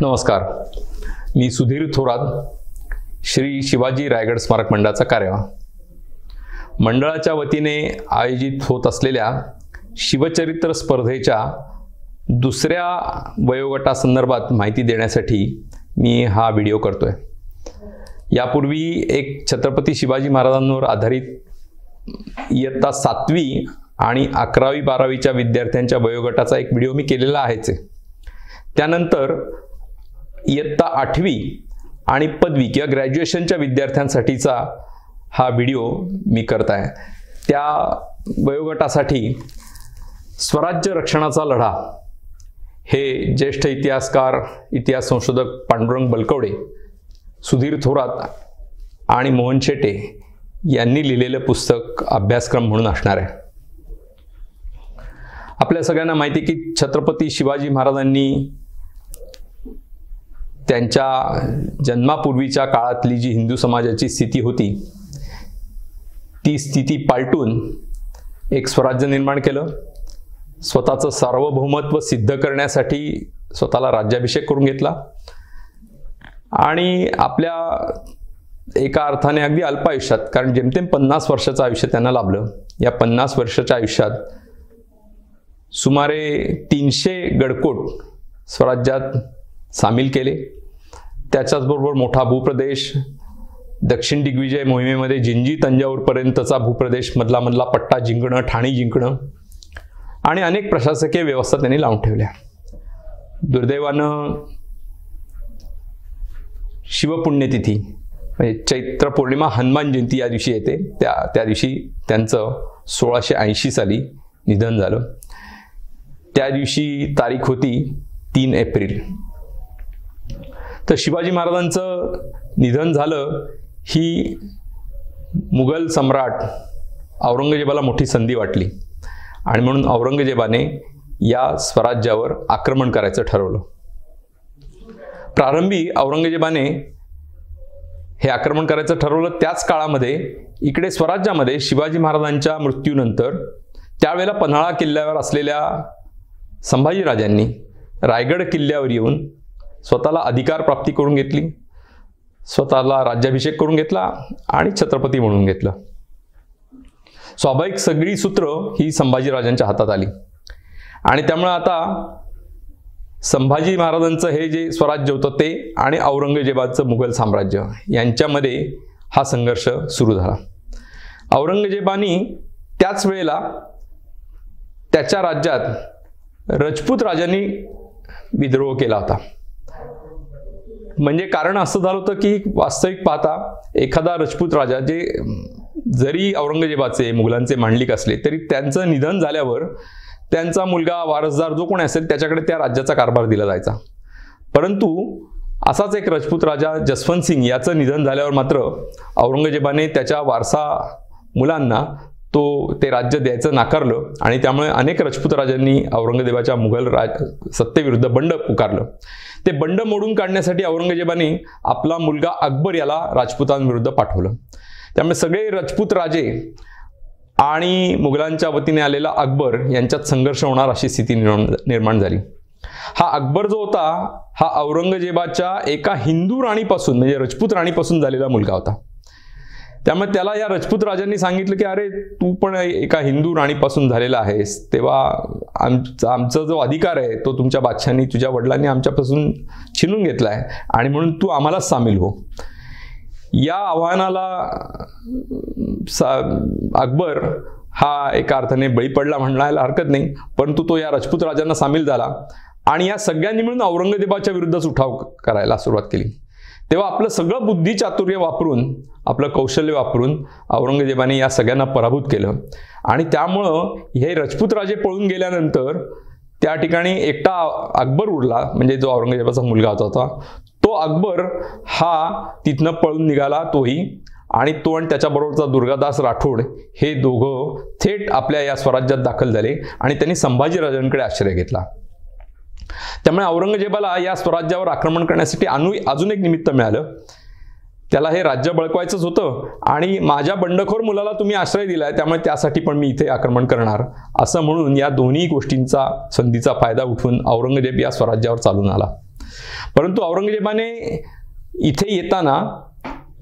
नमस्कार, मी सुधीर थोरात, श्री शिवाजी रायगड स्मारक मंडळाचा कार्यवाह. मंडळाच्या वतीने आयोजित होत असलेल्या शिवचरित्र स्पर्धेच्या दुसऱ्या वयोगटासंदर्भात माहिती देण्यासाठी मी हा व्हिडिओ करतोय. यापूर्वी एक छत्रपती शिवाजी महाराजांवर आधारित इयत्ता 7वी आणि 11वी 12वीच्या विद्यार्थ्यांच्या वयोगटाचा एक व्हिडिओ मी केलेला आहेच. त्यानंतर इयत्ता 8वी आणि पदवी किंवा ग्रॅज्युएशनच्या विद्यार्थ्यांसाठीचा हा व्हिडिओ मी करत आहे. त्या वयोगटासाठी स्वराज्य रक्षणाचा लढा हे ज्येष्ठ इतिहासकार, इतिहास संशोधक पांडुरंग बलकवडे, सुधीर थोरात आणि मोहन शेटे यांनी लिहिलेलं पुस्तक अभ्यासक्रम म्हणून असणार आहे. आपल्या सगळ्यांना माहिती आहे की छत्रपती शिवाजी महाराजांनी त्यांच्या जन्मापूर्वीच्या काळातली जी हिंदू समाजाची स्थिती होती ती स्थिती पालटून एक स्वराज्य निर्माण केलं. स्वतःचं सार्वभौमत्व सिद्ध करण्यासाठी स्वतःला राज्याभिषेक करून घेतला आणि आपल्या एका अर्थाने अगदी अल्प आयुष्यात, कारण जेमतेम 50 वर्षाचं आयुष्य त्यांना लाभलं, या 50 वर्षाच्या आयुष्यात सुमारे 300 गडकोट स्वराज्यात सामील केले. त्याच्याचबरोबर मोठा भूप्रदेश, दक्षिण दिग्विजय मोहिमेमध्ये जिंजी तंजावरपर्यंतचा भूप्रदेश, मधला पट्टा जिंकणं, ठाणी जिंकणं आणि अनेक प्रशासकीय व्यवस्था त्यांनी लावून ठेवल्या. दुर्दैवानं शिवपुण्यतिथी म्हणजे चैत्र पौर्णिमा हनुमान जयंती या दिवशी येते. त्या दिवशी त्यांचं 1680 साली निधन झालं. त्या दिवशी तारीख होती 3 एप्रिल. तर शिवाजी महाराजांचं निधन झालं ही मुघल सम्राट औरंगजेबाला मोठी संधी वाटली आणि म्हणून औरंगजेबाने या स्वराज्यावर आक्रमण करायचं ठरवलं. प्रारंभी औरंगजेबाने हे आक्रमण करायचं ठरवलं. त्याच काळामध्ये इकडे स्वराज्यामध्ये शिवाजी महाराजांच्या मृत्यूनंतर त्यावेळेला पन्हाळा किल्ल्यावर असलेल्या संभाजीराजांनी रायगड किल्ल्यावर येऊन स्वतःला अधिकार प्राप्ती करून घेतली, स्वतःला राज्याभिषेक करून घेतला आणि छत्रपती म्हणून घेतलं. स्वाभाविक सगळी सूत्र ही संभाजीराजांच्या हातात आली आणि त्यामुळे आता संभाजी महाराजांचं हे जे स्वराज्य होतं ते आणि औरंगजेबाचं मुघल साम्राज्य यांच्यामध्ये हा संघर्ष सुरू झाला. औरंगजेबानी त्याच वेळेला त्याच्या राज्यात राजपूत राजांनी विद्रोह केला होता. म्हणजे कारण असं झालं होतं की वास्तविक पाहता एखादा राजपूत राजा जे जरी औरंगजेबाचे मुघलांचे मांडलिक असले तरी त्यांचं निधन झाल्यावर त्यांचा मुलगा वारसदार जो कोणी असेल त्याच्याकडे त्या राज्याचा कारभार दिला जायचा. परंतु असाच एक राजपूत राजा जसवंत सिंग याचं निधन झाल्यावर मात्र औरंगजेबाने त्याच्या वारसा मुलांना ते राज्य द्यायचं नाकारलं आणि त्यामुळे अनेक राजपूत राजांनी औरंगजेबाच्या मुघल सत्तेविरुद्ध बंड पुकारलं. ते बंड मोडून काढण्यासाठी औरंगजेबाने आपला मुलगा अकबर याला राजपुतांविरुद्ध पाठवलं. त्यामुळे सगळे राजपूत राजे आणि मुघलांच्या वतीने आलेला अकबर यांच्यात संघर्ष होणार अशी स्थिती निर्माण झाली. हा अकबर जो होता हा औरंगजेबाच्या एका हिंदू राणीपासून म्हणजे राजपूत राणीपासून झालेला मुलगा होता. त्यामुळे त्याला या राजपूत राजांनी सांगितलं की अरे तू पण एका हिंदू राणीपासून झालेला आहेस, तेव्हा आमचा जो अधिकार आहे तो तुमच्या बादशाहांनी, तुझ्या वडिलांनी आमच्यापासून छिनून घेतला आहे आणि म्हणून तू आम्हालाच सामील हो. या आव्हानाला अकबर हा एका अर्थाने बळी पडला म्हणायला हरकत नाही. परंतु तो या राजपूत राजांना सामील झाला आणि या सगळ्यांनी मिळून औरंगजेबाच्या विरुद्धच उठाव करायला सुरुवात केली. तेव्हा आपलं सगळं बुद्धिचातुर्य वापरून, आपलं कौशल्य वापरून औरंगजेबाने या सगळ्यांना पराभूत केलं आणि त्यामुळं हे राजपूत राजे पळून गेल्यानंतर त्या ठिकाणी एकटा अकबर उरला, म्हणजे जो औरंगजेबाचा मुलगा होता तो अकबर हा तिथनं पळून निघाला तोही, आणि तो आणि त्याच्याबरोबरचा दुर्गादास राठोड हे दोघं थेट आपल्या या स्वराज्यात दाखल झाले आणि त्यांनी संभाजीराजांकडे आश्रय घेतला. त्यामुळे औरंगजेबाला या स्वराज्यावर आक्रमण करण्यासाठी अजून एक निमित्त मिळालं. त्याला हे राज्य बळकवायचंच होतं आणि माझ्या बंडखोर मुलाला तुम्ही आश्रय दिलाय त्यामुळे त्यासाठी पण मी इथे आक्रमण करणार असं म्हणून या दोन्ही गोष्टींचा संधीचा फायदा उठवून औरंगजेब या स्वराज्यावर चालून आला. परंतु औरंगजेबाने इथे येताना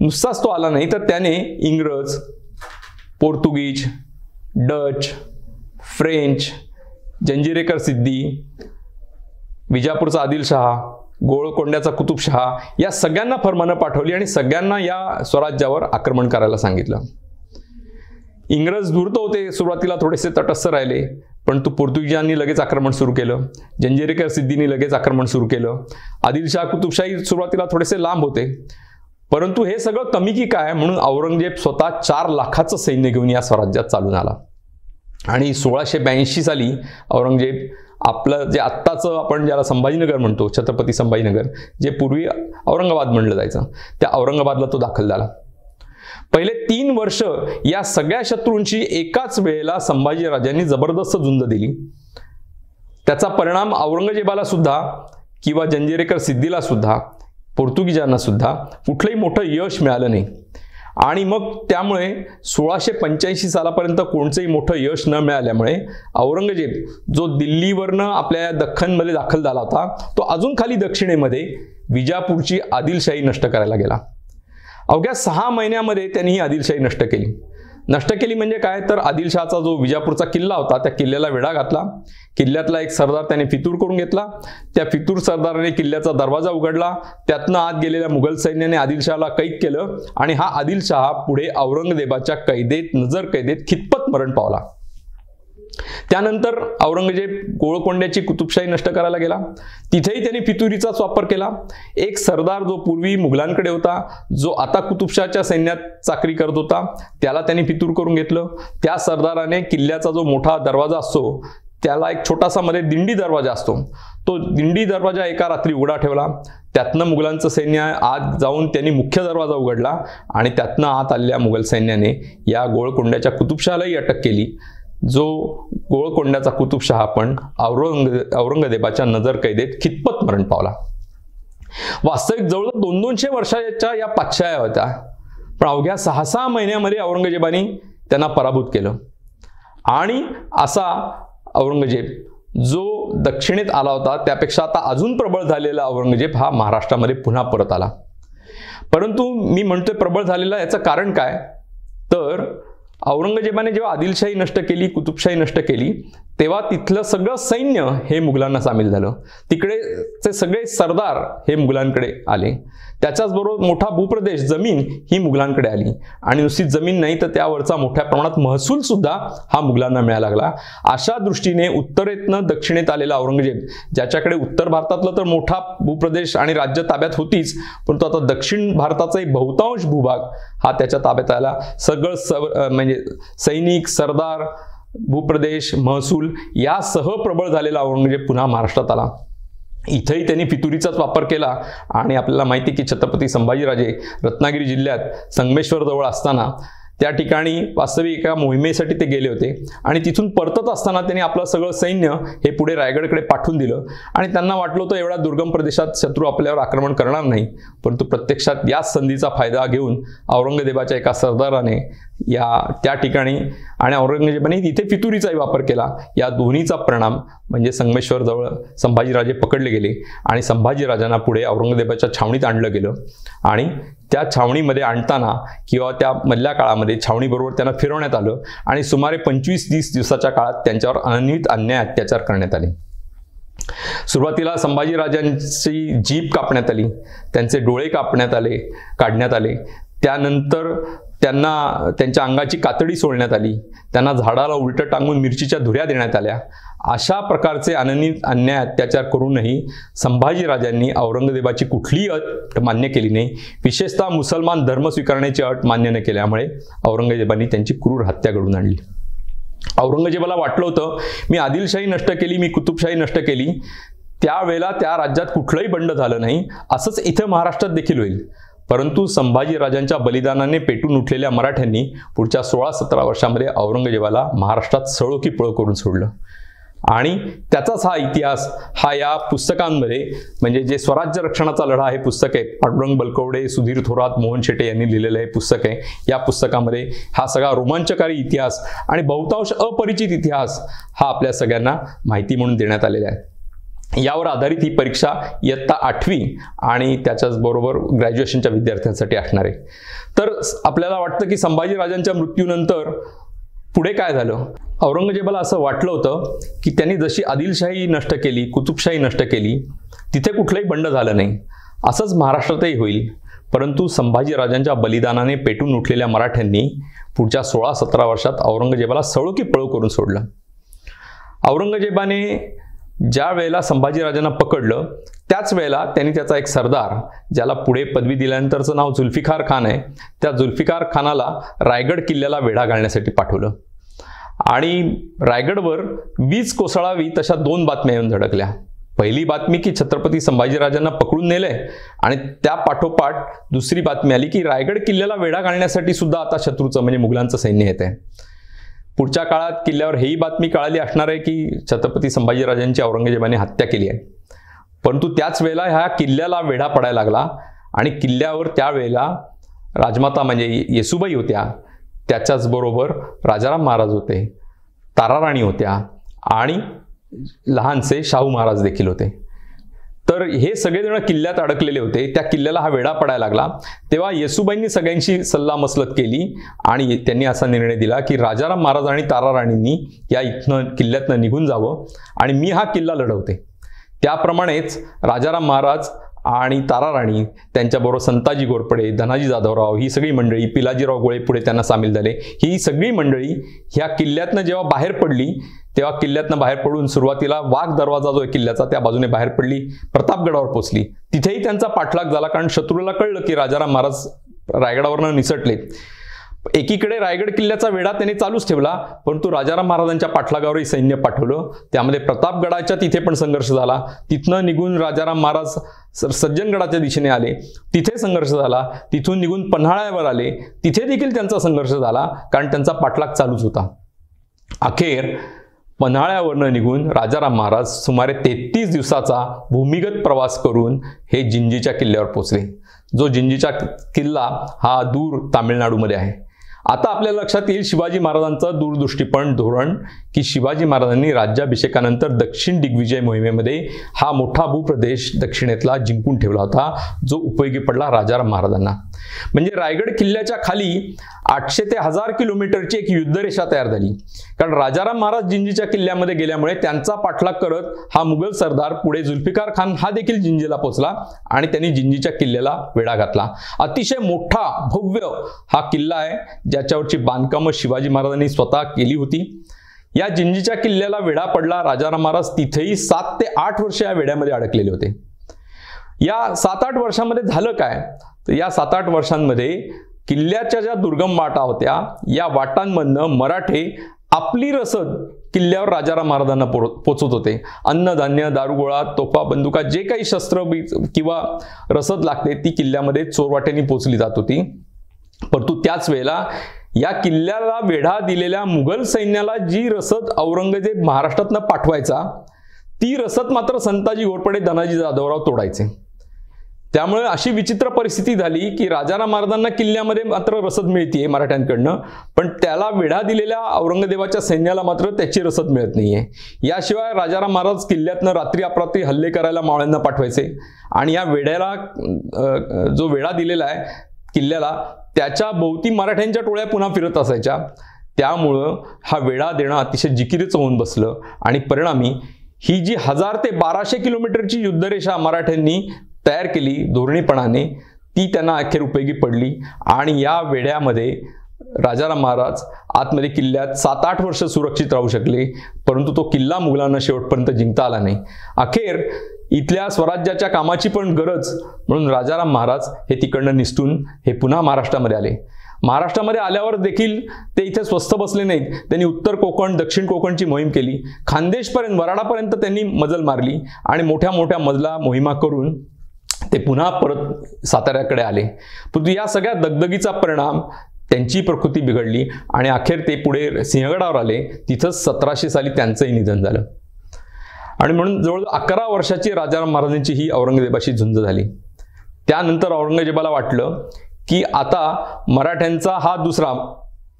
नुसताच तो आला नाही, तर त्याने इंग्रज, पोर्तुगीज, डच, फ्रेंच, जंजिरेकर सिद्दी, विजापूरचा आदिलशहा, गोळकोंड्याचा कुतुबशहा या सगळ्यांना फरमानं पाठवली आणि सगळ्यांना या स्वराज्यावर आक्रमण करायला सांगितलं. इंग्रज धूर्त होते, सुरुवातीला थोडेसे तटस्थ राहिले, परंतु पोर्तुगीजांनी लगेच आक्रमण सुरू केलं, जंजिरेकर सिद्दींनी लगेच आक्रमण सुरू केलं, आदिलशहा, कुतुबशाही सुरुवातीला थोडेसे लांब होते. परंतु हे सगळं कमी की काय म्हणून औरंगजेब स्वतः 4 लाखाचं सैन्य घेऊन या स्वराज्यात चालून आला. आणि 1682 साली औरंगजेब आपलं जे आत्ताचं आपण ज्याला संभाजीनगर म्हणतो, छत्रपती संभाजीनगर, जे पूर्वी औरंगाबाद म्हणलं जायचं, त्या औरंगाबादला तो दाखल झाला. पहिले 3 वर्ष या सगळ्या शत्रूंची एकाच वेळेला संभाजीराजांनी जबरदस्त झुंज दिली. त्याचा परिणाम औरंगजेबाला सुद्धा किंवा जंजिरेकर सिद्दीला सुद्धा, पोर्तुगीजांना सुद्धा कुठलंही मोठं यश मिळालं नाही. आणि मग त्यामुळे 1685 सालापर्यंत कोणचंही मोठं यश न मिळाल्यामुळे औरंगजेब जो दिल्लीवरनं आपल्या दख्खनमध्ये दाखल झाला होता, तो अजून खाली दक्षिणेमध्ये विजापूरची आदिलशाही नष्ट करायला गेला. अवघ्या 6 महिन्यामध्ये त्यांनी ही आदिलशाही नष्ट केली. नष्ट केली म्हणजे काय, तर आदिलशहाचा जो विजापूरचा किल्ला होता त्या किल्ल्याला वेढा घातला. किल्ल्यातला एक सरदार त्याने फितूर करून घेतला. त्या फितूर सरदाराने किल्ल्याचा दरवाजा उघडला. त्यातनं आत गेलेल्या मुघल सैन्याने आदिलशहाला कैद केलं आणि हा आदिलशहा पुढे औरंगजेबाच्या कैदेत, नजर कैदेत खितपत मरण पावला. त्यानंतर औरंगजेब गोळकोंड्याची कुतुबशाही नष्ट करायला गेला. तिथेही त्यांनी फितुरीचाच वापर केला. एक सरदार जो पूर्वी मुघलांकडे होता, जो आता कुतुबशाच्या सैन्यात चाकरी करत होता, त्याला त्यांनी फितूर करून घेतलं. त्या सरदाराने किल्ल्याचा जो मोठा दरवाजा असतो, त्याला एक छोटासा मध्ये दिंडी दरवाजा असतो, तो दिंडी दरवाजा एका रात्री उघडा ठेवला. त्यातनं मुघलांचं सैन्य आत जाऊन त्यांनी मुख्य दरवाजा उघडला आणि त्यातनं आत आलेल्या मुघल सैन्याने या गोळकोंड्याच्या कुतुबशहालाही अटक केली. जो गोळकोंड्याचा कुतुबशहा पण औरंगजेबाच्या नजर कैदेत खितपत मरण पावला. वास्तविक जवळजवळ 200 वर्षाच्या या पातशाया होत्या, पण अवघ्या 6 महिन्यामध्ये औरंगजेबाने त्यांना पराभूत केलं. आणि असा औरंगजेब जो दक्षिणेत आला होता त्यापेक्षा आता अजून प्रबळ झालेला औरंगजेब हा महाराष्ट्रामध्ये पुन्हा परत आला. परंतु मी म्हणतोय प्रबळ झालेला, याचं कारण काय, तर औरंगजेबाने जेव्हा आदिलशाही नष्ट केली, कुतुबशाही नष्ट केली, तेव्हा तिथलं सगळं सैन्य हे मुघलांना सामील झालं. तिकडेचे सगळे सरदार हे मुघलांकडे आले. त्याच्याचबरोबर मोठा भूप्रदेश, जमीन ही मुघलांकडे आली. आणि नुसती जमीन नाही तर त्यावरचा मोठ्या प्रमाणात महसूल सुद्धा हा मुघलांना मिळायला लागला. अशा दृष्टीने उत्तरेतनं दक्षिणेत आलेला औरंगजेब, ज्याच्याकडे उत्तर भारतातलं तर मोठा भूप्रदेश आणि राज्य ताब्यात होतीच, परंतु आता दक्षिण भारताचा बहुतांश भूभाग हा त्याच्या ताब्यात आला. सगळं म्हणजे सैनिक, सरदार, भूप्रदेश, महसूल यासह प्रबळ झालेला औरंगजेब पुन्हा महाराष्ट्रात आला. इथेही त्यांनी फितुरीचाच वापर केला. आणि आपल्याला माहिती की छत्रपती संभाजीराजे रत्नागिरी जिल्ह्यात संगमेश्वर जवळ असताना त्या ठिकाणी वास्तविक एका मोहिमेसाठी ते गेले होते. आणि तिथून परतत असताना त्यांनी आपलं सगळं सैन्य हे पुढे रायगडकडे पाठवून दिलं. आणि त्यांना वाटलं होतं एवढ्या दुर्गम प्रदेशात शत्रू आपल्यावर आक्रमण करणार नाही, परंतु प्रत्यक्षात याच संधीचा फायदा घेऊन औरंगजेबाच्या एका सरदाराने त्या ठिकाणी आणि औरंगजेबाने तिथे फितुरीचाही वापर केला. या दोन्हीचा परिणाम म्हणजे संगमेश्वर जवळ संभाजीराजे पकडले गेले आणि संभाजीराजांना पुढे औरंगजेबाच्या छावणीत आणलं गेलं. आणि त्या छावणीमध्ये आणताना किंवा त्या मधल्या काळामध्ये छावणीबरोबर त्यांना फिरवण्यात आलं आणि सुमारे 25-30 दिवसाच्या काळात त्यांच्यावर अनन्वित अन्याय अत्याचार करण्यात आले. सुरुवातीला संभाजीराजांची जीभ कापण्यात आली, त्यांचे डोळे काढण्यात आले. त्यानंतर त्यांना त्यांच्या अंगाची कातडी सोडण्यात आली, त्यांना झाडाला उलटं टांगून मिरचीच्या धुऱ्या देण्यात आल्या. अशा प्रकारचे अनन्वित अन्याय अत्याचार करूनही संभाजीराजांनी औरंगजेबाची कुठलीही अट मान्य केली नाही. विशेषतः मुसलमान धर्म स्वीकारण्याची अट मान्य न केल्यामुळे औरंगजेबाने त्यांची क्रूर हत्या घडवून आणली. औरंगजेबाला वाटलं होतं मी आदिलशाही नष्ट केली, मी कुतुबशाही नष्ट केली, त्यावेळेला त्या राज्यात कुठलंही बंड झालं नाही, असंच इथं महाराष्ट्रात देखील होईल. परंतु संभाजीराजांच्या बलिदानाने पेटून उठलेल्या मराठ्यांनी पुढच्या 16-17 वर्षामध्ये औरंगजेबाला महाराष्ट्रात सळो की पळो करून सोडलं. आणि त्याचाच हा इतिहास हा या पुस्तकांमध्ये म्हणजे जे स्वराज्य रक्षणाचा लढा हे पुस्तक आहे, पांडुरंग बलकवडे, सुधीर थोरात, मोहन शेटे यांनी लिहिलेलं हे पुस्तक आहे. या पुस्तकामध्ये हा सगळा रोमांचकारी इतिहास आणि बहुतांश अपरिचित इतिहास हा आपल्या सगळ्यांना माहिती म्हणून देण्यात आलेला आहे. यावर आधारित ही परीक्षा इयत्ता 8वी आणि त्याच्याचबरोबर ग्रॅज्युएशनच्या विद्यार्थ्यांसाठी असणार आहे. तर आपल्याला वाटतं की संभाजीराजांच्या मृत्यूनंतर पुढे काय झालं? औरंगजेबाला असं वाटलं होतं की त्यांनी जशी आदिलशाही नष्ट केली, कुतुबशाही नष्ट केली, तिथे कुठलंही बंड झालं नाही, असंच महाराष्ट्रातही होईल. परंतु संभाजीराजांच्या बलिदानाने पेटून उठलेल्या मराठ्यांनी पुढच्या 16-17 वर्षात औरंगजेबाला सळो की पळो करून सोडलं. औरंगजेबाने ज्या वेळेला संभाजीराजांना पकडलं त्याच वेळेला त्यांनी त्याचा एक सरदार, ज्याला पुढे पदवी दिल्यानंतरचं नाव जुल्फिकार खान आहे, त्या जुल्फिकार खानाला रायगड किल्ल्याला वेढा घालण्यासाठी पाठवलं. आणि रायगडवर वीज कोसळावी तशा 2 बातम्या येऊन धडकल्या. पहिली बातमी की छत्रपती संभाजीराजांना पकडून नेलंय, आणि त्या पाठोपाठ दुसरी बातमी आली की रायगड किल्ल्याला वेढा घालण्यासाठी सुद्धा आता शत्रूचं म्हणजे मुघलांचं सैन्य येत आहे. पुढच्या काळात किल्ल्यावर हेही बातमी कळाली असणार आहे की छत्रपती संभाजीराजांची औरंगजेबाने हत्या केली आहे. परंतु त्याच वेळेला ह्या किल्ल्याला वेढा पडायला लागला आणि किल्ल्यावर त्यावेळेला राजमाता म्हणजे येसुबाई होत्या, त्याच्याचबरोबर राजाराम महाराज होते, ताराराणी होत्या आणि लहानसे शाहू महाराज देखील होते. तर हे सगळेजण किल्ल्यात अडकलेले होते. त्या किल्ल्याला हा वेढा पडायला लागला. तेव्हा येसुबाईंनी सगळ्यांशी सल्लामसलत केली आणि त्यांनी असा निर्णय दिला की राजाराम महाराज आणि ताराराणींनी या इथनं किल्ल्यातनं निघून जावं आणि मी हा किल्ला लढवते. त्याप्रमाणेच राजाराम महाराज आणि ताराराणी, त्यांच्याबरोबर संताजी घोरपडे, धनाजी जाधवराव, ही सगळी मंडळी, पिलाजीराव गोळे पुढे त्यांना सामील झाले, ही सगळी मंडळी ह्या किल्ल्यातनं जेव्हा बाहेर पडली तेव्हा किल्ल्यातनं बाहेर पडून सुरुवातीला वाघ दरवाजा जो आहे किल्ल्याचा त्या बाजूने बाहेर पडली, प्रतापगडावर पोचली. तिथेही त्यांचा पाठलाग झाला, कारण शत्रूला कळलं की राजाराम महाराज रायगडावरनं निसटले. एकीकडे रायगड किल्ल्याचा वेढा त्यांनी चालूच ठेवला, परंतु राजाराम महाराजांच्या पाठलागावरही सैन्य पाठवलं. त्यामध्ये प्रतापगडाच्या तिथे पण संघर्ष झाला. तिथनं निघून राजाराम महाराज सज्जनगडाच्या दिशेने आले, तिथे संघर्ष झाला. तिथून निघून पन्हाळ्यावर आले, तिथे देखील त्यांचा संघर्ष झाला, कारण त्यांचा पाठलाग चालूच होता. अखेर पन्हाळ्यावरनं निघून राजाराम महाराज सुमारे 33 दिवसाचा भूमिगत प्रवास करून हे जिंजीच्या किल्ल्यावर पोचले, जो जिंजीचा किल्ला हा दूर तामिळनाडूमध्ये आहे. आता आपल्या लक्षात येईल शिवाजी महाराजांचं दूरदृष्टीपण धोरण, की शिवाजी महाराजांनी राज्याभिषेकानंतर दक्षिण दिग्विजय मोहिमेमध्ये हा मोठा भूप्रदेश दक्षिणेतला जिंकून ठेवला होता, जो उपयोगी पडला राजाराम महाराजांना. म्हणजे रायगड किल्ल्याच्या खाली 800 ते 1000 किलोमीटरची एक युद्धरेषा तयार झाली, कारण राजाराम महाराज जिंजीच्या किल्ल्यामध्ये गेल्यामुळे त्यांचा पाठलाग करत हा मुघल सरदार पुढे जुल्फिकार खान हा देखील जिंजीला पोहोचला आणि त्यांनी जिंजीच्या किल्ल्याला वेढा घातला. अतिशय मोठा भव्य हा किल्ला आहे, ज्याच्यावरची बांधकामं शिवाजी महाराजांनी स्वतः केली होती. या जिंजीच्या किल्ल्याला वेढा पडला. राजाराम महाराज तिथेही 7 ते 8 वर्ष या वेढ्यामध्ये अडकलेले होते. या 7-8 वर्षांमध्ये झालं काय, तर या 7-8 वर्षांमध्ये किल्ल्याच्या ज्या दुर्गम वाटा होत्या, या वाटांमधनं मराठे आपली रसद किल्ल्यावर राजाराम महाराजांना पोचवत होते. अन्नधान्य, दारुगोळा, तोफा, बंदुका, जे काही शस्त्र किंवा रसद लागते ती किल्ल्यामध्ये चोरवाट्यांनी पोचली जात होती. परंतु त्याच वेळेला या किल्ल्याला वेढा दिलेल्या मुघल सैन्याला जी रसद औरंगजेब महाराष्ट्रातनं पाठवायचा, ती रसद मात्र संताजी घोरपडे, धनाजी जाधवराव तोडायचे. त्यामुळे अशी विचित्र परिस्थिती झाली की राजाराम महाराजांना किल्ल्यामध्ये मात्र रसद मिळते मराठ्यांकडनं, पण त्याला वेढा दिलेल्या औरंगजेबाच्या सैन्याला मात्र त्याची रसद मिळत नाहीये. याशिवाय राजाराम महाराज किल्ल्यातनं रात्री अपरात्री हल्ले करायला मावळ्यांना पाठवायचे आणि या वेढ्याला जो वेढा दिलेला आहे किल्ल्याला, त्याच्या भोवती मराठ्यांच्या टोळ्या पुन्हा फिरत असायच्या. त्यामुळं हा वेढा देणं अतिशय जिकिरीचं होऊन बसलं आणि परिणामी ही जी 1000 ते 1200 किलोमीटरची युद्धरेषा मराठ्यांनी तयार केली धोरणीपणाने, ती त्यांना अखेर उपयोगी पडली. आणि या वेढ्यामध्ये राजाराम महाराज आतमध्ये किल्ल्यात 7-8 वर्ष सुरक्षित राहू शकले, परंतु तो किल्ला मुघलांना शेवटपर्यंत जिंकता आला नाही. अखेर इथल्या स्वराज्याच्या कामाची पण गरज म्हणून राजाराम महाराज हे तिकडनं निसटून हे पुन्हा महाराष्ट्रामध्ये आले. महाराष्ट्रामध्ये आल्यावर देखील ते इथे स्वस्थ बसले नाहीत. त्यांनी उत्तर कोकण, दक्षिण कोकणची मोहीम केली. खानदेशपर्यंत, वराडापर्यंत त्यांनी मजल मारली आणि मोठ्या मोठ्या मजला मोहिमा करून ते पुन्हा परत साताऱ्याकडे आले. परंतु या सगळ्या दगदगीचा परिणाम त्यांची प्रकृती बिघडली आणि अखेर ते पुढे सिंहगडावर आले. तिथंच 1700 साली त्यांचंही निधन झालं. आणि म्हणून जवळ 11 वर्षाची राजाराम महाराजांची ही औरंगजेबाशी झुंज झाली. त्यानंतर औरंगजेबाला वाटलं की आता मराठ्यांचा हा दुसरा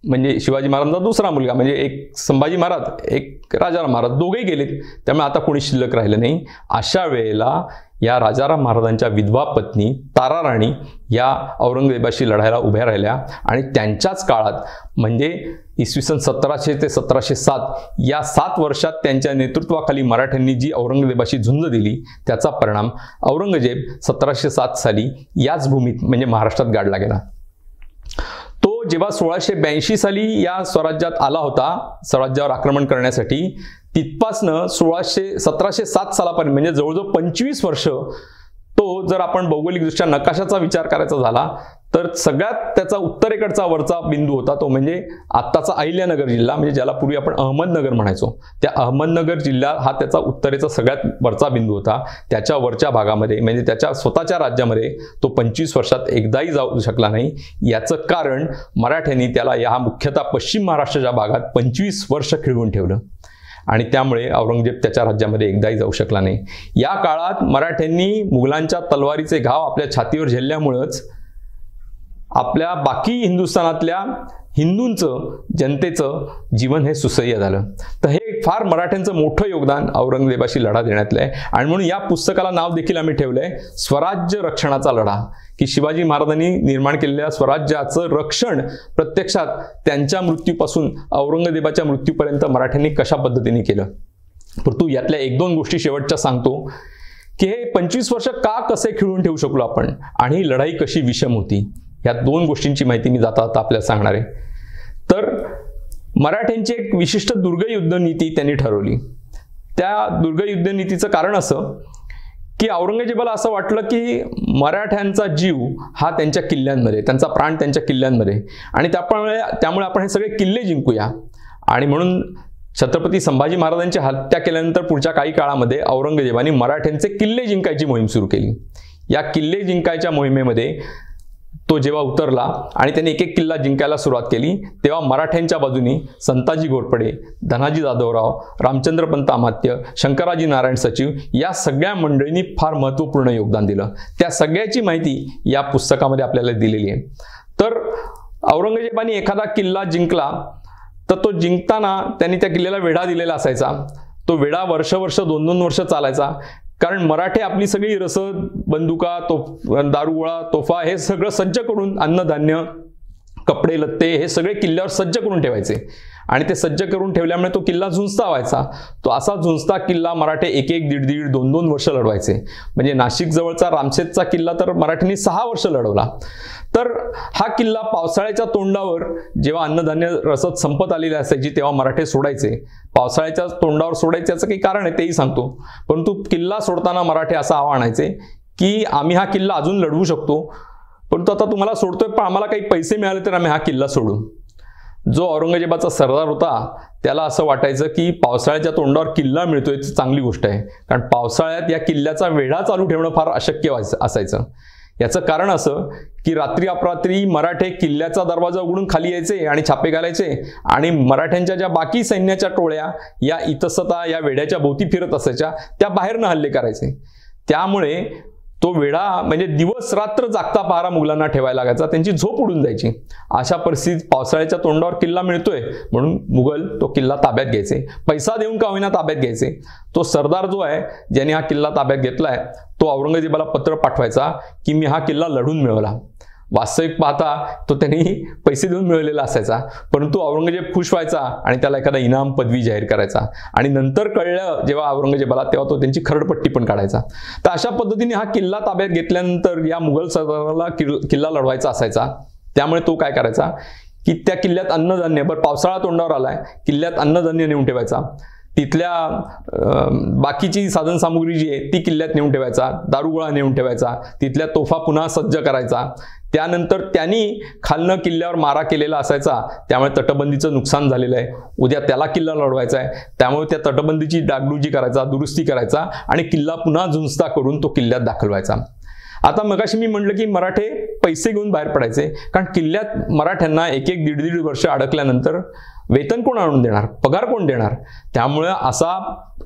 म्हणजे शिवाजी महाराजांचा दुसरा मुलगा म्हणजे एक संभाजी महाराज एक राजाराम महाराज दोघेही गेलेत, त्यामुळे आता कोणी शिल्लक राहिलं नाही. अशा वेळेला या राजाराम महाराजांच्या विधवा पत्नी ताराराणी या औरंगजेबाशी लढायला उभ्या राहिल्या आणि त्यांच्याच काळात म्हणजे इसवी सन 1700 ते 1707 या 7 वर्षात त्यांच्या नेतृत्वाखाली मराठ्यांनी जी औरंगजेबाशी झुंज दिली त्याचा परिणाम औरंगजेब 1707 साली याच भूमीत म्हणजे महाराष्ट्रात गाडला गेला. तो जेव्हा 1682 साली या स्वराज्यात आला होता स्वराज्यावर आक्रमण करण्यासाठी, तिथपासनं 1707 सालापर्यंत म्हणजे जवळजवळ 25 वर्ष तो जर आपण भौगोलिकदृष्ट्या नकाशाचा विचार करायचा झाला तर सगळ्यात त्याचा उत्तरेकडचा वरचा बिंदू होता तो म्हणजे आत्ताचा अहिल्यानगर जिल्हा, म्हणजे ज्याला पूर्वी आपण अहमदनगर म्हणायचो, त्या अहमदनगर जिल्हा हा त्याचा उत्तरेचा सगळ्यात वरचा बिंदू होता. त्याच्या वरच्या भागामध्ये म्हणजे त्याच्या स्वतःच्या राज्यामध्ये तो 25 वर्षात एकदाही जाऊ शकला नाही. याचं कारण मराठ्यांनी त्याला या मुख्यतः पश्चिम महाराष्ट्राच्या भागात 25 वर्ष खिळवून ठेवलं आणि त्यामुळे औरंगजेब त्याच्या राज्यामध्ये एकदाही जाऊ शकला नाही. या काळात मराठ्यांनी मुघलांच्या तलवारीचे घाव आपल्या छातीवर झेलल्यामुळंच आपल्या बाकी हिंदुस्थानातल्या हिंदूंचं जनतेचं जीवन हे सुसह्य झालं. तर हे फार मराठ्यांचं मोठं योगदान औरंगजेबाशी लढा देण्यातलं आहे आणि म्हणून या पुस्तकाला नाव देखील आम्ही ठेवलंय स्वराज्य रक्षणाचा लढा, की शिवाजी महाराजांनी निर्माण केलेल्या स्वराज्याचं रक्षण प्रत्यक्षात त्यांच्या मृत्यूपासून औरंगजेबाच्या मृत्यूपर्यंत मराठ्यांनी कशा पद्धतीने केलं. परंतु यातल्या 1-2 गोष्टी शेवटच्या सांगतो की हे 25 वर्ष का कसे खिळून ठेवू शकलो आपण आणि ही लढाई कशी विषम होती. या 2 गोष्टींची माहिती मी जाता जाता आपल्याला सांगणार आहे. तर मराठ्यांची एक विशिष्ट दुर्ग युद्ध नीती त्यांनी ठरवली. त्या दुर्ग युद्ध नीतीचं कारण असं की औरंगजेबाला असं वाटलं की मराठ्यांचा जीव हा त्यांच्या किल्ल्यांमध्ये, त्यांचा प्राण त्यांच्या किल्ल्यांमध्ये आणि त्यामुळे आपण हे सगळे किल्ले जिंकूया. आणि म्हणून छत्रपती संभाजी महाराजांची हत्या केल्यानंतर पुढच्या काही काळामध्ये औरंगजेबाने मराठ्यांचे किल्ले जिंकायची मोहीम सुरू केली. या किल्ले जिंकायच्या मोहिमेमध्ये तो जेव्हा उतरला आणि त्यांनी एक किल्ला जिंकायला सुरुवात केली तेव्हा मराठ्यांच्या बाजूनी संताजी घोरपडे, धनाजी जाधवराव, रामचंद्रपंत अमात्य, शंकराजी नारायण सचिव या सगळ्या मंडळींनी फार महत्त्वपूर्ण योगदान दिलं. त्या सगळ्याची माहिती या पुस्तकामध्ये आपल्याला दिलेली आहे. तर औरंगजेबाने एखादा किल्ला जिंकला तर तो जिंकताना त्यांनी त्या किल्ल्याला वेढा दिलेला असायचा. तो वेढा वर्ष 2-2 वर्ष चालायचा, कारण मराठे आपली सगळी रसद, बंदुका, दारुगोळा, तोफा हे सगळं सज्ज करून, अन्नधान्य, कपडे लत्ते हे सगळे किल्ल्यावर सज्ज करून ठेवायचे आणि ते सज्ज करून ठेवल्यामुळे तो किल्ला झुंजता व्हायचा. तो असा झुंजता किल्ला मराठे 1-1, 1.5, 2-2 वर्ष लढवायचे. म्हणजे नाशिक जवळचा रामशेतचा किल्ला तर मराठ्यांनी 6 वर्ष लढवला. तर हा किल्ला पावसाळ्याच्या तोंडावर जेव्हा अन्नधान्य रसद संपत आलेली असायची तेव्हा मराठे सोडायचे. पावसाळ्याच्या तोंडावर सोडायचे याचं काही कारण आहे तेही सांगतो. परंतु किल्ला सोडताना मराठे असं आव्हान आणायचे की आम्ही हा किल्ला अजून लढवू शकतो, परंतु आता तुम्हाला सोडतोय पण आम्हाला काही पैसे मिळाले तर आम्ही हा किल्ला सोडू. जो औरंगजेबाचा सरदार होता त्याला असं वाटायचं की पावसाळ्याच्या तोंडावर किल्ला मिळतोय ती चांगली गोष्ट आहे, कारण पावसाळ्यात या किल्ल्याचा वेढा चालू ठेवणं फार अशक्य असायचं. याचं कारण असं की रात्री अपरात्री मराठे किल्ल्याचा दरवाजा उघडून खाली यायचे आणि छापे घालायचे आणि मराठ्यांच्या ज्या बाकी सैन्याच्या टोळ्या या इतस्तता या वेढ्याच्या भोवती फिरत असायच्या त्या बाहेरनं हल्ले करायचे. त्यामुळे तो वेढा म्हणजे दिवस रात्र जागता पहारा मुघलांना ठेवायला लागायचा, त्यांची झोप उडून जायची. अशा परिस्थितीत पावसाळ्याच्या तोंडावर किल्ला मिळतोय म्हणून मुघल तो किल्ला ताब्यात घ्यायचे, पैसा देऊन का होईना ताब्यात घ्यायचे. तो सरदार जो आहे ज्याने हा किल्ला ताब्यात घेतलाय तो औरंगजेबाला पत्र पाठवायचा की मी हा किल्ला लढून मिळवला. वास्तविक पाहता तो त्यांनी पैसे देऊन मिळवलेला असायचा, परंतु औरंगजेब खुश व्हायचा आणि त्याला एखादा इनाम पदवी जाहीर करायचा आणि नंतर कळलं जेव्हा औरंगजेबाला तेव्हा तो त्यांची खरडपट्टी पण काढायचा. तर अशा पद्धतीने हा किल्ला ताब्यात घेतल्यानंतर या मुघल सरदाराला किल्ला लढवायचा असायचा. त्यामुळे तो काय करायचा की त्या किल्ल्यात अन्नधान्य, बरं पावसाळा तोंडावर आलाय, किल्ल्यात अन्नधान्य नेऊन ठेवायचा, तिथल्या बाकीची साधनसामुग्री जी आहे ती किल्ल्यात नेऊन ठेवायचा, दारुगोळा नेऊन ठेवायचा, तिथल्या तोफा पुन्हा सज्ज करायचा. त्यानंतर त्यांनी खालनं किल्ल्यावर मारा केलेला असायचा, त्यामुळे तटबंदीचं नुकसान झालेलं आहे, उद्या त्याला किल्ला लढवायचा आहे, त्यामुळे त्या तटबंदीची डागडुजी करायचा, दुरुस्ती करायचा आणि किल्ला पुन्हा झुंजता करून तो किल्ल्यात दाखल व्हायचा. आता मगाशी मी म्हटलं की मराठे पैसे घेऊन बाहेर पडायचे, कारण किल्ल्यात मराठ्यांना 1-1, 1.5 वर्ष अडकल्यानंतर वेतन कोण आणून देणार, पगार कोण देणार. त्यामुळे असा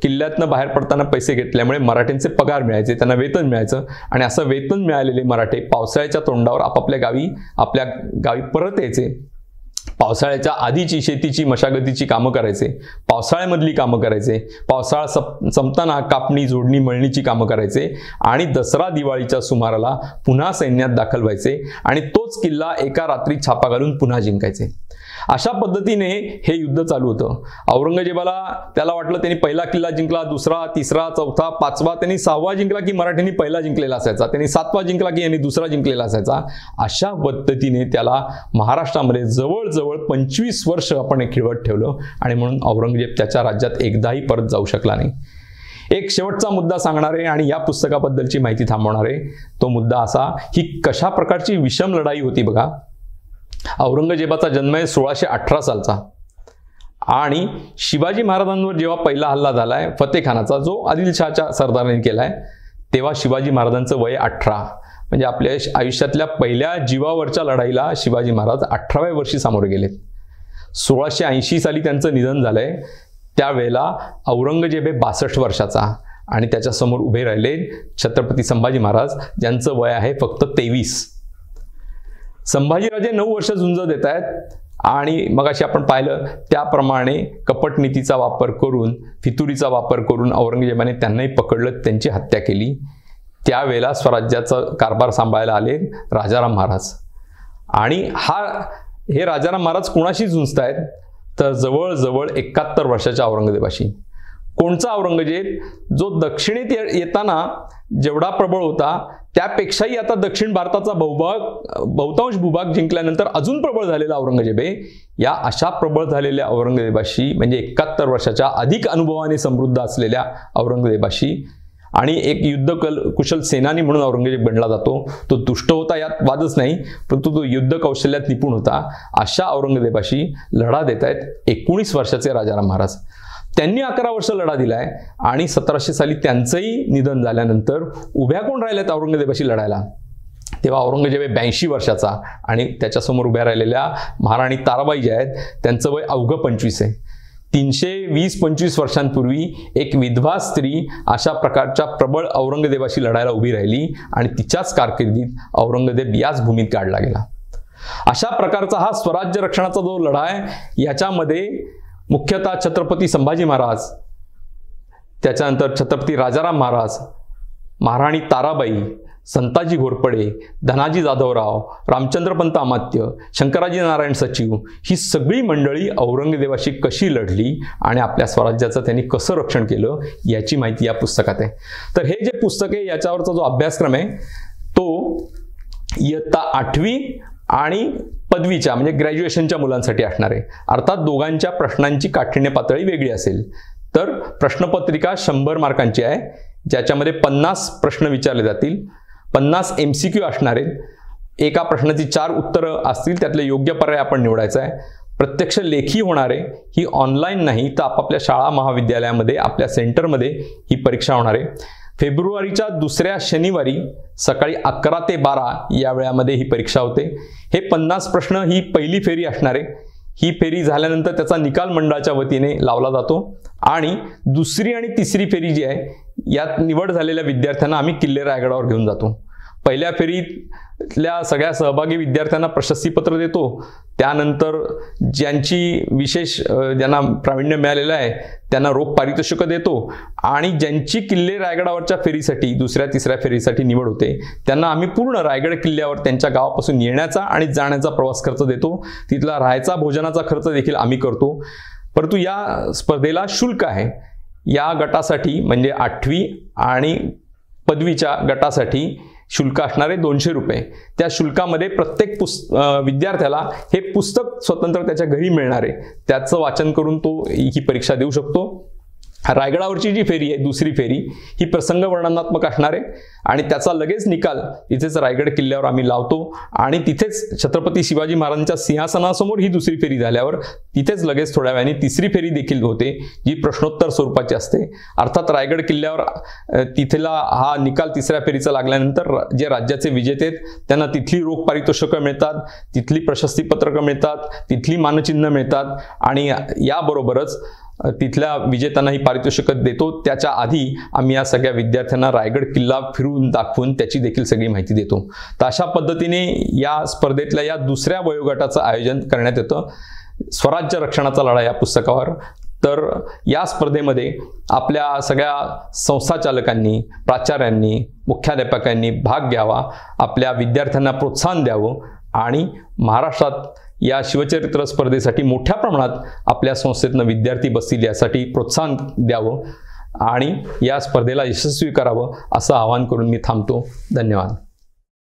किल्ल्यातनं बाहेर पडताना पैसे घेतल्यामुळे मराठ्यांचे पगार मिळायचे, त्यांना वेतन मिळायचं आणि असं वेतन मिळालेले मराठे पावसाळ्याच्या तोंडावर आपल्या गावी परत यायचे पावसाळ्याच्या आधीची शेतीची मशागतीची कामं करायचे, पावसाळ्यामधली कामं करायचे, पावसाळा संपताना कापणी जोडणी मळणीची कामं करायचे आणि दसरा दिवाळीच्या सुमाराला पुन्हा सैन्यात दाखल व्हायचे आणि तोच किल्ला एका रात्री छापा घालून पुन्हा जिंकायचे. अशा पद्धतीने हे युद्ध चालू होतं. औरंगजेबाला त्याला वाटलं त्यांनी पहिला किल्ला जिंकला, दुसरा, तिसरा, चौथा, पाचवा, त्यांनी 6वा जिंकला की मराठ्यांनी पहिला जिंकलेला असायचा, त्यांनी 7वा जिंकला की यांनी दुसरा जिंकलेला असायचा. अशा पद्धतीने त्याला महाराष्ट्रामध्ये जवळजवळ 25 वर्ष आपण खिळवत ठेवलं आणि म्हणून औरंगजेब त्याच्या राज्यात एकदाही परत जाऊ शकला नाही. एक शेवटचा मुद्दा सांगणार आहे आणि या पुस्तकाबद्दलची माहिती थांबवणार आहे. तो मुद्दा असा, ही कशा प्रकारची विषम लढाई होती बघा. औरंगजेबाचा जन्म आहे 1618 सालचा आणि शिवाजी महाराजांवर जेव्हा पहिला हल्ला झालाय फतेखानाचा, जो आदिलशहाच्या सरदाराने केलाय, तेव्हा शिवाजी महाराजांचं वय 18. म्हणजे आपल्या आयुष्यातल्या पहिल्या जीवावरच्या लढाईला शिवाजी महाराज 18व्या वर्षी सामोरे गेलेत. 1680 साली त्यांचं निधन झालंय. त्यावेळेला औरंगजेब हे 62 वर्षाचा आणि त्याच्यासमोर उभे राहिले छत्रपती संभाजी महाराज, ज्यांचं वय आहे फक्त 23. संभाजीराजे 9 वर्ष झुंज देत आहेत आणि मगाशी आपण पाहिलं त्याप्रमाणे कपटनीतीचा वापर करून, फितुरीचा वापर करून औरंगजेबाने त्यांनाही पकडलं, त्यांची हत्या केली. त्यावेळेला स्वराज्याचा कारभार सांभाळायला आले राजाराम महाराज आणि हे राजाराम महाराज कोणाशी झुंजतायत तर जवळजवळ 71 वर्षाच्या औरंगजेबाशी. कोणचा औरंगजेब? जो दक्षिणेत येताना जेवढा प्रबळ होता त्यापेक्षाही आता दक्षिण भारताचा बहुतांश भूभाग जिंकल्यानंतर अजून प्रबळ झालेला औरंगजेब आहे. या अशा प्रबळ झालेल्या औरंगजेबाशी, म्हणजे 71 वर्षाच्या अधिक अनुभवाने समृद्ध असलेल्या औरंगजेबाशी, आणि एक कुशल सेनानी म्हणून औरंगजेब गणला जातो. तो दुष्ट होता यात वादच नाही, परंतु तो युद्ध कौशल्यात निपुण होता. अशा औरंगजेबाशी लढा देत आहेत 19 वर्षाचे राजाराम महाराज. त्यांनी 11 वर्ष लढा दिलाय आणि 1700 साली त्यांचंही निधन झाल्यानंतर उभ्या कोण राहिल्यात औरंगजेबाशी लढायला? तेव्हा औरंगजेब 82 वर्षाचा आणि त्याच्यासमोर उभ्या राहिलेल्या महाराणी ताराबाई ज्या आहेत त्यांचं वय अवघं 25 आहे. 320-25 वर्षांपूर्वी एक विधवा स्त्री अशा प्रकारच्या प्रबळ औरंगजेबाशी लढायला उभी राहिली आणि तिच्याच कारकिर्दीत औरंगजेब याच भूमीत काढला गेला. अशा प्रकारचा हा स्वराज्य रक्षणाचा जो लढा आहे, याच्यामध्ये मुख्यतः छत्रपती संभाजी महाराज, त्याच्यानंतर छत्रपती राजाराम महाराज, महाराणी ताराबाई, संताजी घोरपडे, धनाजी जाधवराव, रामचंद्रपंत अमात्य, शंकराजी नारायण सचिव, ही सगळी मंडळी औरंगजेबाशी कशी लढली आणि आपल्या स्वराज्याचं त्यांनी कसं रक्षण केलं याची माहिती या पुस्तकात आहे. तर हे जे पुस्तक आहे याच्यावरचा जो अभ्यासक्रम आहे तो इयत्ता 8वी आणि पदवीच्या म्हणजे ग्रॅज्युएशनच्या मुलांसाठी असणार आहे. अर्थात दोघांच्या प्रश्नांची काठिण्य पातळी वेगळी असेल. तर प्रश्नपत्रिका 100 मार्कांची आहे, ज्याच्यामध्ये 50 प्रश्न विचारले जातील, 50 MCQ असणार आहेत. एका प्रश्नाची 4 उत्तरं असतील, त्यातले योग्य पर्याय आपण निवडायचा आहे. प्रत्यक्ष लेखी होणार आहे, ही ऑनलाईन नाही तर आपापल्या शाळा महाविद्यालयामध्ये आपल्या सेंटरमध्ये ही परीक्षा होणार आहे. फेब्रुवारीच्या 2ऱ्या शनिवारी सकाळी 11 ते 12 या वेळामध्ये ही परीक्षा होते. हे 50 प्रश्न ही पहिली फेरी असणार आहे. ही फेरी झाल्यानंतर त्याचा निकाल मंडळाच्या वतीने लावला जातो आणि दुसरी आणि तिसरी फेरी जी आहे यात निवड झालेल्या विद्यार्थ्यांना आम्ही किल्ले रायगडावर घेऊन जातो. पहिल्या फेरीतल्या सगळ्या सहभागी विद्यार्थ्यांना प्रशस्तीपत्र देतो. त्यानंतर ज्यांना प्रावीण्य मिळालेलं आहे त्यांना रोख पारितोषिकं देतो आणि ज्यांची किल्ले रायगडावरच्या फेरीसाठी 2ऱ्या 3ऱ्या फेरीसाठी निवड होते त्यांना आम्ही पूर्ण रायगड किल्ल्यावर त्यांच्या गावापासून येण्याचा आणि जाण्याचा प्रवास खर्च देतो. तिथला राहायचा भोजनाचा खर्च देखील आम्ही करतो. परंतु या स्पर्धेला शुल्क आहे. या गटासाठी म्हणजे 8वी आणि पदवीच्या गटासाठी शुल्क असणारे 200 रुपये. त्या शुल्कामध्ये प्रत्येक विद्यार्थ्याला हे पुस्तक स्वतंत्र त्याच्या घरी मिळणार आहे. त्याचं वाचन करून तो ही परीक्षा देऊ शकतो. रायगडावरची जी फेरी आहे, दुसरी फेरी, ही प्रसंग वर्णनात्मक असणार आहे आणि त्याचा लगेच निकाल तिथेच रायगड किल्ल्यावर आम्ही लावतो आणि तिथेच छत्रपती शिवाजी महाराजांच्या सिंहासनासमोर ही दुसरी फेरी झाल्यावर तिथेच लगेच थोड्या वेळाने तिसरी फेरी देखील होते, जी प्रश्नोत्तर स्वरूपाची असते. अर्थात रायगड किल्ल्यावर तिथला हा निकाल 3ऱ्या फेरीचा लागल्यानंतर जे राज्याचे विजेते आहेत त्यांना तिथली रोख पारितोषिकं मिळतात, तिथली प्रशस्तीपत्रकं मिळतात, तिथली मानचिन्ह मिळतात आणि याबरोबरच तिथल्या विजेत्यांनाही पारितोषिक देतो त्याच्या आधी आम्ही या सगळ्या विद्यार्थ्यांना रायगड किल्ला फिरून दाखवून त्याची देखील सगळी माहिती देतो। तर अशा पद्धतीने या स्पर्धेतल्या या दुसऱ्या वयोगटाचं आयोजन करण्यात येतं, स्वराज्य रक्षणाचा लढा या पुस्तकावर। तर या स्पर्धेमध्ये आपल्या सगळ्या संस्थाचालकांनी, प्राचार्यांनी, मुख्याध्यापकांनी भाग घ्यावा, आपल्या विद्यार्थ्यांना प्रोत्साहन द्यावं आणि महाराष्ट्रात या शिवचरित्र स्पर्धेसाठी मोठ्या प्रमाणात आपल्या संस्थेतनं विद्यार्थी बसतील यासाठी प्रोत्साहन द्यावं आणि या स्पर्धेला यशस्वी करावं असं आवाहन करून मी थांबतो। धन्यवाद।